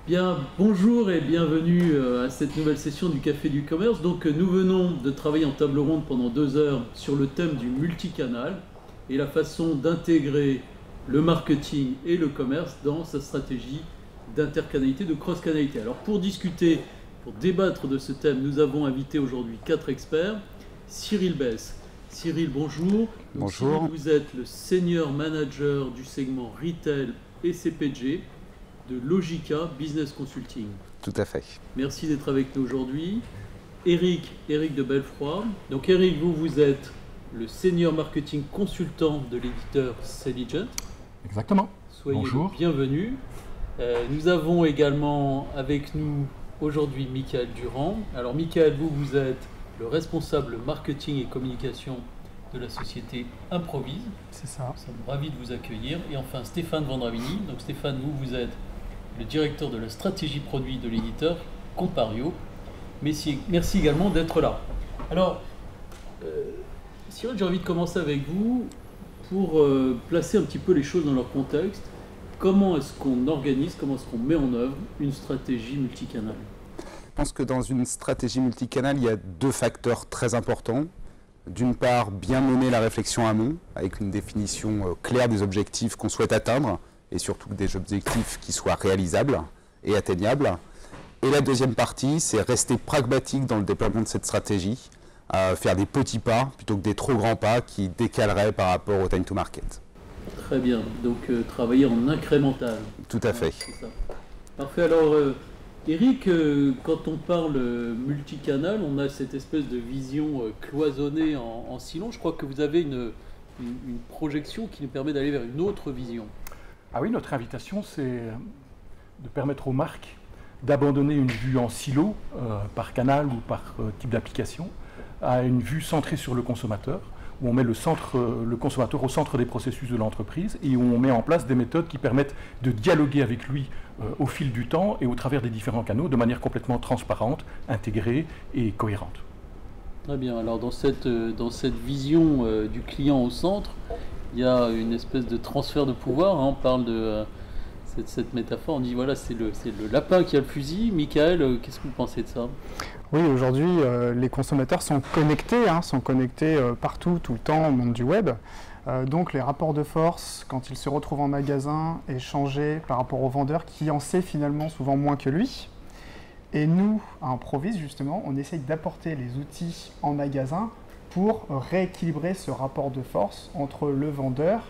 Bien, bonjour et bienvenue à cette nouvelle session du Café du Commerce. Donc nous venons de travailler en table ronde pendant 2 heures sur le thème du multicanal et la façon d'intégrer le marketing et le commerce dans sa stratégie d'intercanalité, de cross-canalité. Alors pour discuter, pour débattre de ce thème, nous avons invité aujourd'hui 4 experts. Cyril Besse. Cyril, bonjour. Bonjour. Cyril, vous êtes le senior manager du segment retail et CPG de Logica Business Consulting. Tout à fait. Merci d'être avec nous aujourd'hui. Eric de Belfroy. Donc Eric, vous êtes le senior marketing consultant de l'éditeur Selligent. Exactement. Soyez Bonjour. bienvenus. Nous avons également avec nous aujourd'hui Michael Durand. Alors Michael, vous êtes le responsable marketing et communication de la société Improvise. C'est ça. Nous sommes ravis de vous accueillir. Et enfin Stéphane Vendramini. Donc Stéphane, vous êtes le directeur de la stratégie produit de l'éditeur Compario. Merci également d'être là. Alors, Cyril, j'ai envie de commencer avec vous pour placer un petit peu les choses dans leur contexte. Comment est-ce qu'on organise, comment est-ce qu'on met en œuvre une stratégie multicanal ? Je pense que dans une stratégie multicanal, il y a 2 facteurs très importants. D'une part, bien mener la réflexion amont, avec une définition claire des objectifs qu'on souhaite atteindre, et surtout des objectifs qui soient réalisables et atteignables. Et la deuxième partie, c'est rester pragmatique dans le déploiement de cette stratégie, faire des petits pas plutôt que des trop grands pas qui décaleraient par rapport au time to market. Très bien, donc travailler en incrémental. Tout à fait. C'est ça. Parfait, alors Eric, quand on parle multicanal, on a cette espèce de vision cloisonnée en silo. Je crois que vous avez une projection qui nous permet d'aller vers une autre vision. Ah oui, notre invitation, c'est de permettre aux marques d'abandonner une vue en silo, par canal ou par type d'application, à une vue centrée sur le consommateur, où on met le consommateur au centre des processus de l'entreprise et où on met en place des méthodes qui permettent de dialoguer avec lui au fil du temps et au travers des différents canaux de manière complètement transparente, intégrée et cohérente. Très bien, alors dans cette vision du client au centre, il y a une espèce de transfert de pouvoir, hein. On parle de cette métaphore, on dit voilà, c'est le lapin qui a le fusil. Michael, qu'est-ce que vous pensez de ça ? Oui, aujourd'hui, les consommateurs sont connectés partout, tout le temps au monde du web. Donc les rapports de force, quand ils se retrouvent en magasin, échangés par rapport au vendeur qui en sait finalement souvent moins que lui. Et nous, à Improvise, justement, on essaye d'apporter les outils en magasin pour rééquilibrer ce rapport de force entre le vendeur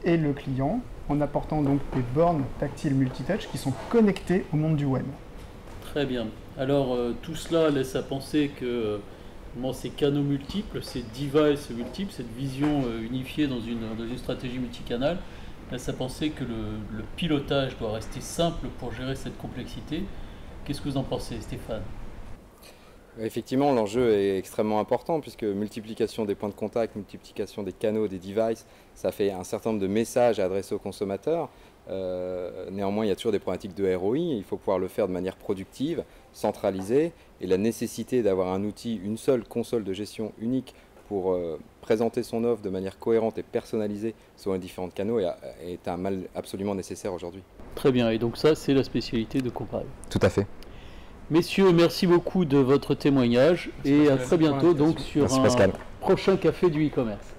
et le client, en apportant donc des bornes tactiles multitouch qui sont connectées au monde du web. Très bien. Alors tout cela laisse à penser que ces canaux multiples, ces devices multiples, cette vision unifiée dans une stratégie multicanal, laisse à penser que le pilotage doit rester simple pour gérer cette complexité. Qu'est-ce que vous en pensez, Stéphane ? Effectivement, l'enjeu est extrêmement important puisque multiplication des points de contact, multiplication des canaux, des devices, ça fait un certain nombre de messages à adresser aux consommateurs. Néanmoins, il y a toujours des problématiques de ROI. Il faut pouvoir le faire de manière productive, centralisée. Et la nécessité d'avoir un outil, une seule console de gestion unique pour présenter son offre de manière cohérente et personnalisée sur les différents canaux est un mal absolument nécessaire aujourd'hui. Très bien, et donc ça, c'est la spécialité de Compario. Tout à fait. Messieurs, merci beaucoup de votre témoignage et à très bientôt donc sur un prochain café du e-commerce.